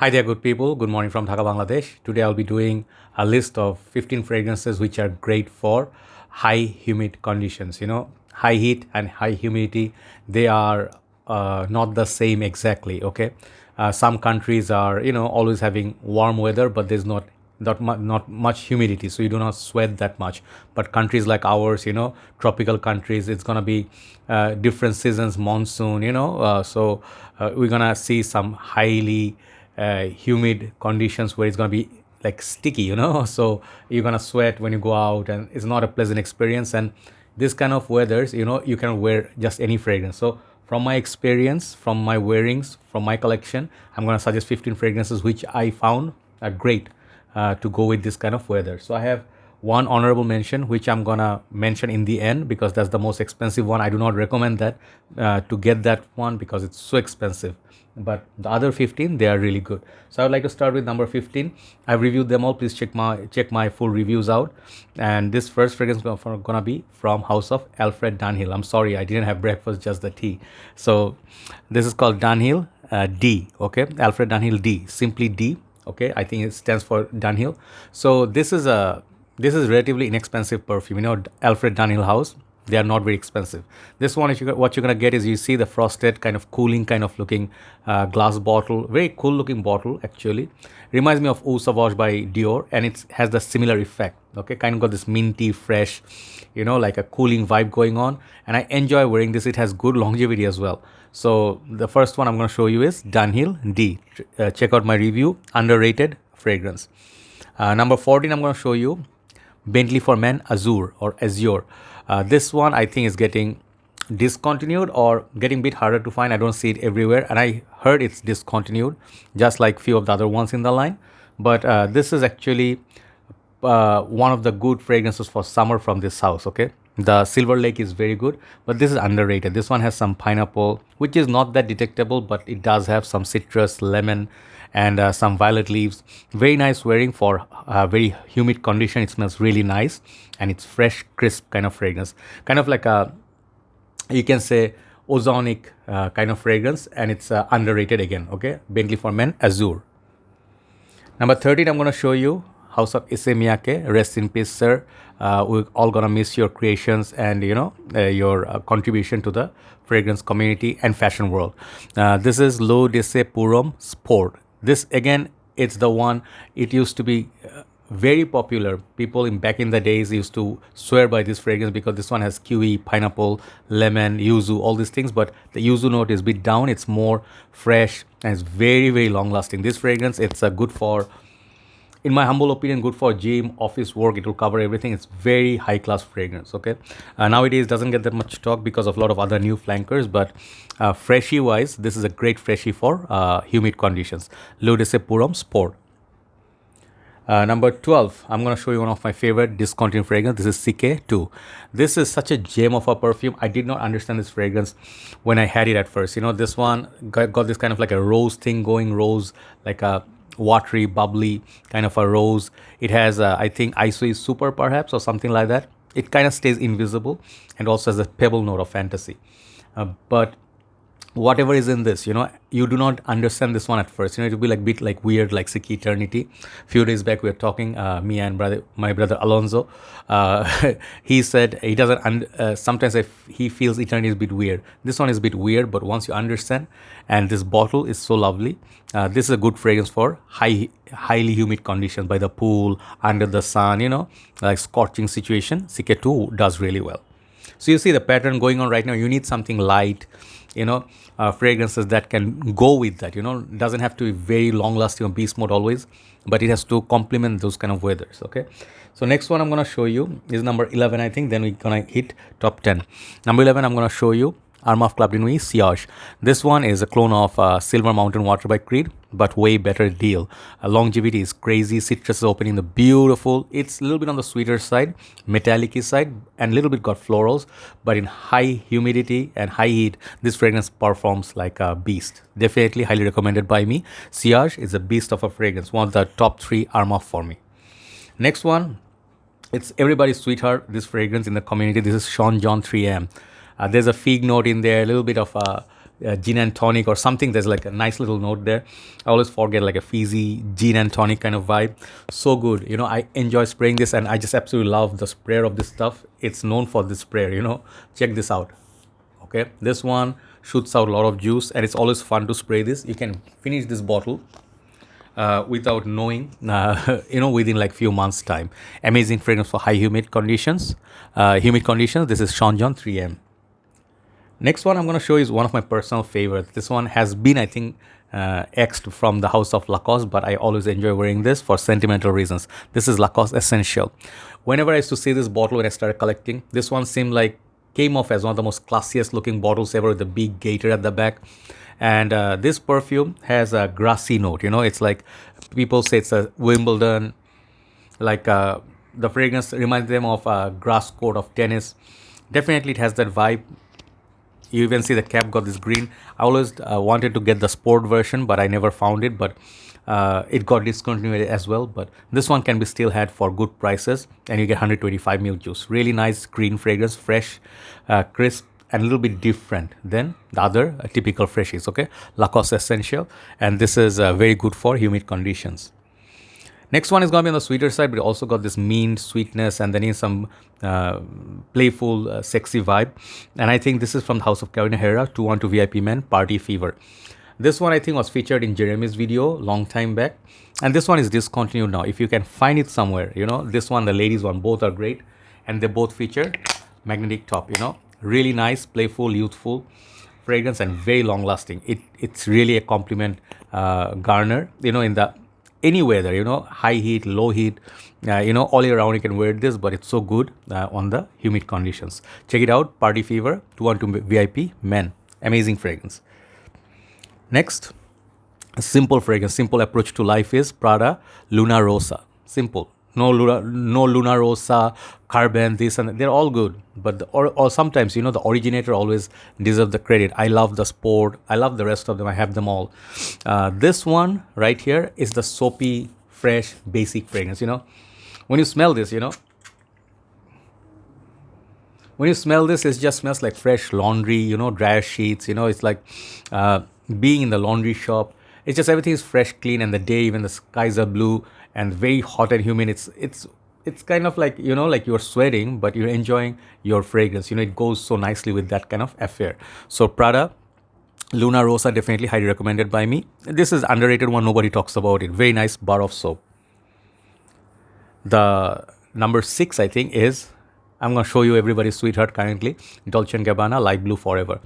Hi there, good people. Good morning from Dhaka, Bangladesh. Today I'll be doing a list of 15 fragrances which are great for high humid conditions. High heat and high humidity, they are not the same exactly. Okay, some countries are always having warm weather, but there's not much humidity, so you do not sweat that much. But countries like ours, tropical countries, it's gonna be different seasons, monsoon. We're gonna see some highly humid conditions where it's going to be like sticky, so you're going to sweat when you go out and it's not a pleasant experience. And this kind of weathers, you can wear just any fragrance. So from my experience, from my wearings, from my collection, I'm going to suggest 15 fragrances which I found are great to go with this kind of weather. So I have one honorable mention which I'm gonna mention in the end because that's the most expensive one. I do not recommend that to get that one because it's so expensive, but the other 15, they are really good. So I would like to start with number 15. I've reviewed them all. Please check my full reviews out. And this first fragrance is gonna be from House of Alfred Dunhill. I'm sorry, I didn't have breakfast, just the tea. So this is called Dunhill D. Okay, Alfred Dunhill D, simply D. Okay, I think it stands for Dunhill. So this is relatively inexpensive perfume. Alfred Dunhill House, they are not very expensive. This one, what you're gonna get is, you see the frosted kind of cooling kind of looking glass bottle, very cool looking bottle actually. Reminds me of Eau Sauvage by Dior, and it has the similar effect. Okay, kind of got this minty, fresh, like a cooling vibe going on, and I enjoy wearing this. It has good longevity as well. So the first one I'm going to show you is Dunhill D. Check out my review, underrated fragrance. Number 14, I'm going to show you Bentley For Men Azure or Azure. This one I think is getting discontinued or getting a bit harder to find. I don't see it everywhere, and I heard it's discontinued, just like few of the other ones in the line. But this is actually one of the good fragrances for summer from this house. Okay, the Silver Lake is very good, but this is underrated. This one has some pineapple, which is not that detectable, but it does have some citrus, lemon, and some violet leaves. Very nice wearing for very humid condition. It smells really nice, and it's fresh, crisp kind of fragrance, kind of like a, you can say, ozonic kind of fragrance, and it's underrated again. Okay, Bentley For Men Azure. Number 13, I'm going to show you House of Issey Miyake. Rest in peace, sir. We're all gonna miss your creations and your contribution to the fragrance community and fashion world. This is L'Eau d'Essai Pour Homme Sport. This again, it's the one. It used to be very popular. People back in the days used to swear by this fragrance because this one has kiwi, pineapple, lemon, yuzu, all these things. But the yuzu note is a bit down. It's more fresh and it's very, very long lasting. This fragrance, it's good for, in my humble opinion, good for gym, office work. It will cover everything. It's very high class fragrance. Okay, nowadays doesn't get that much talk because of a lot of other new flankers, but freshie wise, this is a great freshie for humid conditions. L'Eau d'Essai Pour Homme Sport. Number 12, I'm going to show you one of my favorite discontinued fragrance. This is CK 2. This is such a gem of a perfume. I did not understand this fragrance when I had it at first. This one got this kind of like a rose thing going, rose, like a watery, bubbly kind of a rose. It has, I think, Issey Super perhaps or something like that. It kind of stays invisible and also has a pebble note of fantasy. But whatever is in this, you do not understand this one at first. It will be like bit like weird, like sick eternity. Few days back we were talking, me and my brother Alonso. He said he doesn't. Sometimes he feels eternity is a bit weird. This one is a bit weird, but once you understand, and this bottle is so lovely. This is a good fragrance for highly humid conditions, by the pool, under the sun. Like scorching situation. CK2 does really well. So you see the pattern going on right now. You need something light, fragrances that can go with that. Doesn't have to be very long lasting or beast mode always, but it has to complement those kind of weathers. Okay, so next one I'm going to show you is number 11, I think. Then we're going to hit top 10. Number 11, I'm going to show you Armaf Club de Nuit Sillage. This one is a clone of Silver Mountain Water by Creed, but way better deal. Longevity is crazy. Citrus is opening the beautiful. It's a little bit on the sweeter side, metallic side, and a little bit got florals. But in high humidity and high heat, this fragrance performs like a beast. Definitely highly recommended by me. Sillage is a beast of a fragrance. One of the top 3 Armaf for me. Next one, it's everybody's sweetheart, this fragrance in the community. This is Sean John 3M. There's a fig note in there, a little bit of gin and tonic or something. There's like a nice little note there. I always forget, like a fizzy gin and tonic kind of vibe. So good. You know, I enjoy spraying this, and I just absolutely love the sprayer of this stuff. It's known for this sprayer, you know. Check this out. Okay, this one shoots out a lot of juice, and it's always fun to spray this. You can finish this bottle without knowing, you know, within like few months time. Amazing fragrance for high humid conditions. This is Sean John 3M. Next one I'm going to show is one of my personal favorites. This one has been, I think, exed from the house of Lacoste, but I always enjoy wearing this for sentimental reasons. This is Lacoste Essential. Whenever I used to see this bottle when I started collecting, this one seemed like came off as one of the most classiest looking bottles ever, with the big gator at the back. And this perfume has a grassy note. You know, it's like people say it's a Wimbledon, like the fragrance reminds them of a grass court of tennis. Definitely it has that vibe. You even see the cap got this green. I always wanted to get the sport version, but I never found it. But it got discontinued as well. But this one can be still had for good prices, and you get 125 ml juice. Really nice green fragrance, fresh, crisp, and a little bit different than the other typical freshies. Okay, Lacoste Essential, and this is very good for humid conditions. Next one is going to be on the sweeter side, but it also got this mint sweetness, and then in some playful, sexy vibe. And I think this is from the house of Herrera, 212 VIP Men, Party Fever. This one I think was featured in Jeremy's video long time back, and this one is discontinued now. If you can find it somewhere, you know, this one, the ladies one, both are great, and they both feature magnetic top. You know, really nice, playful, youthful fragrance, and very long lasting. It's really a compliment garner, you know, in the any weather, you know, high heat, low heat, you know, all year round you can wear this, but it's so good on the humid conditions. Check it out, Party Fever, 212 VIP Men. Amazing fragrance. Next, a simple fragrance, simple approach to life is Prada Luna Rossa. Simple. No Luna Rossa, Carbon, this and that. They're all good. But or sometimes, you know, the originator always deserves the credit. I love the sport. I love the rest of them. I have them all. This one right here is the soapy, fresh, basic fragrance. You know, when you smell this, you know, when you smell this, it just smells like fresh laundry, you know, dryer sheets. You know, it's like being in the laundry shop. It's just everything is fresh, clean, and the day, even the skies are blue and very hot and humid. It's kind of like, you know, like you're sweating, but you're enjoying your fragrance. You know, it goes so nicely with that kind of affair. So Prada Luna Rossa, definitely highly recommended by me. This is underrated one, nobody talks about it. Very nice bar of soap. The number 6, I think, is, I'm going to show you everybody's sweetheart currently, Dolce & Gabbana Light Blue Forever.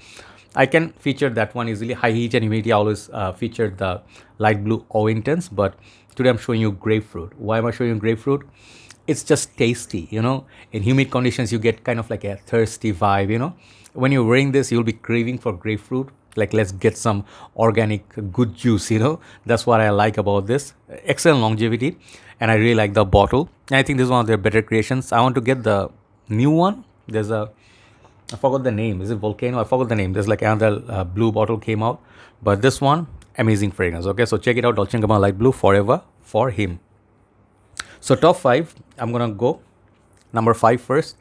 I can feature that one easily. High heat and humidity, I always featured the light blue Eau Intense, but today I'm showing you grapefruit. Why am I showing you grapefruit? It's just tasty, you know. In humid conditions, you get kind of like a thirsty vibe, you know. When you're wearing this, you'll be craving for grapefruit. Like, let's get some organic, good juice, you know. That's what I like about this. Excellent longevity, and I really like the bottle. And I think this is one of their better creations. I want to get the new one. There's a, I forgot the name. Is it Volcano? I forgot the name. There's like another blue bottle came out. But this one, amazing fragrance. Okay, so check it out. Dolce & Gabbana Light Blue Forever for him. So top 5, I'm going to go number 5 first.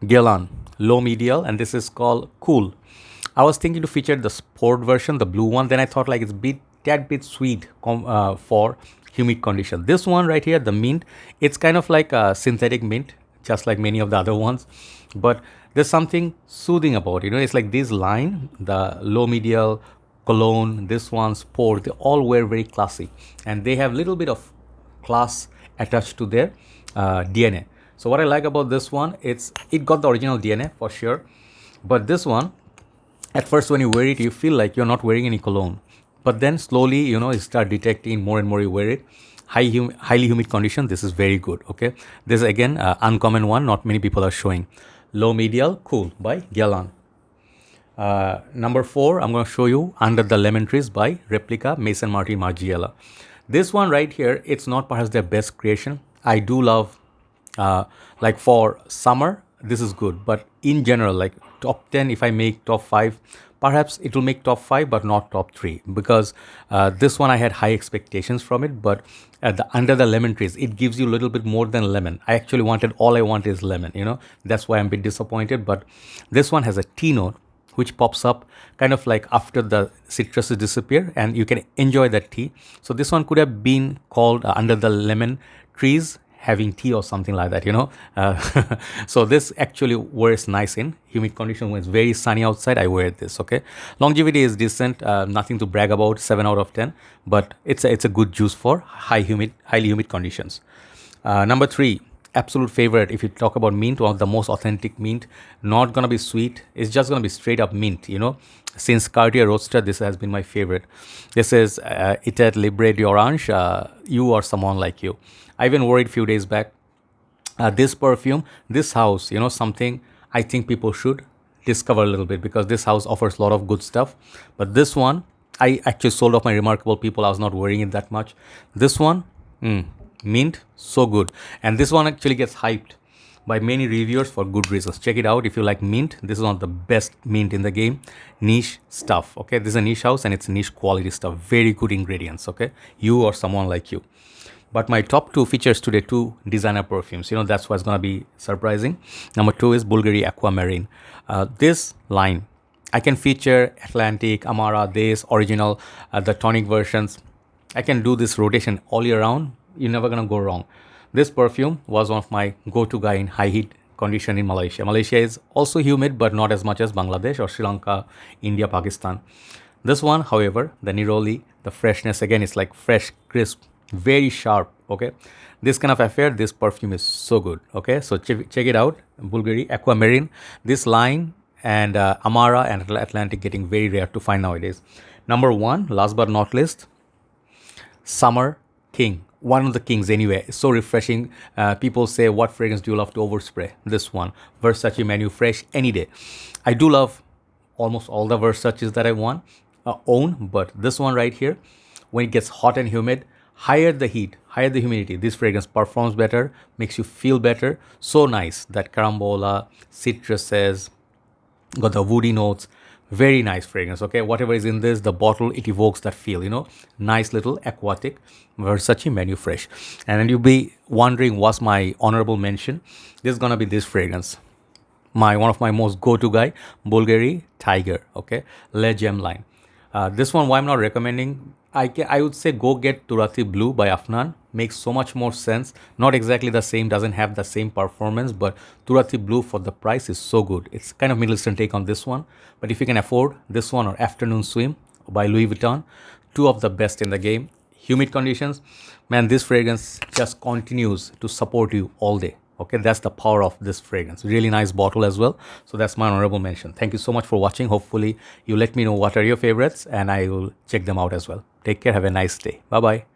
Guerlain, low medial, and this is called Cool. I was thinking to feature the sport version, the blue one. Then I thought like it's tad bit sweet for humid condition. This one right here, the mint, it's kind of like a synthetic mint, just like many of the other ones. But there's something soothing about it. You know, it's like this line, the low medial, cologne, this one, sport, they all wear very classy. And they have a little bit of class attached to their DNA. So what I like about this one, it got the original DNA for sure. But this one, at first when you wear it, you feel like you're not wearing any cologne. But then slowly, you know, you start detecting more and more you wear it. Highly humid condition, this is very good, okay? This is again uncommon one, not many people are showing. Low medial, Cool by Guerlain. Number 4, I'm going to show you Under the Lemon Trees by Replica, Maison Margiela. This one right here, it's not perhaps their best creation. I do love, like for summer, this is good. But in general, like top 10, if I make top 5, perhaps it will make top 5, but not top 3. Because this one, I had high expectations from it. But Under the Lemon Trees, it gives you a little bit more than lemon. I actually wanted, all I want is lemon, you know. That's why I'm a bit disappointed. But this one has a tea note. which pops up kind of like after the citruses disappear, and you can enjoy that tea. So this one could have been called Under the Lemon Trees having tea or something like that, you know. So this actually wears nice in humid conditions. When it's very sunny outside, I wear this. Okay, longevity is decent, nothing to brag about, 7 out of 10, but it's a good juice for highly humid conditions. Number 3, absolute favorite. If you talk about mint, one of the most authentic mint, not gonna be sweet, it's just gonna be straight up mint, you know. Since Cartier Roadster, this has been my favorite. This is Etat Libre d'Orange, You or Someone Like You. I even wore it few days back. This perfume, this house, you know, something I think people should discover a little bit, because this house offers a lot of good stuff. But this one, I actually sold off my Remarkable People. I was not wearing it that much. This one, mint, so good. And this one actually gets hyped by many reviewers for good reasons. Check it out if you like mint. This is one of the best mint in the game. Niche stuff, okay? This is a niche house and it's niche quality stuff. Very good ingredients, okay? You or Someone Like You. But my top 2 features today, 2 designer perfumes. You know, that's what's going to be surprising. Number 2 is Bvlgari Aquamarine. This line, I can feature Atlantic, Amara, this, original, the tonic versions. I can do this rotation all year round. You're never going to go wrong. This perfume was one of my go-to guy in high heat condition in Malaysia. Malaysia is also humid, but not as much as Bangladesh or Sri Lanka, India, Pakistan. This one, however, the neroli, the freshness, again, it's like fresh, crisp, very sharp, okay? This kind of affair, this perfume is so good, okay? So check it out, Bvlgari Aquamarine. This line and Amara and Atlantic getting very rare to find nowadays. Number 1, last but not least, Summer King. One of the kings anyway. It's so refreshing. People say, what fragrance do you love to overspray? This one, Versace Man Eau Fraiche, any day. I do love almost all the Versaces that I own, but this one right here, when it gets hot and humid, higher the heat, higher the humidity, this fragrance performs better, makes you feel better. So nice. That carambola, citruses, got the woody notes. Very nice fragrance, okay? Whatever is in this, the bottle, it evokes that feel, you know? Nice little aquatic Versace Man Eau Fraiche. And then you'll be wondering, what's my honorable mention? This is gonna be this fragrance. One of my most go-to guy, Bvlgari Tygar, okay? Le Gem line. This one, why I'm not recommending, I would say go get Turathi Blue by Afnan. Makes so much more sense. Not exactly the same, doesn't have the same performance, but Turathi Blue for the price is so good. It's kind of Middle Eastern take on this one. But if you can afford this one or Afternoon Swim by Louis Vuitton, 2 of the best in the game. Humid conditions, man, this fragrance just continues to support you all day. Okay, that's the power of this fragrance. Really nice bottle as well. So that's my honorable mention. Thank you so much for watching. Hopefully you let me know what are your favorites and I will check them out as well. Take care. Have a nice day. Bye-bye.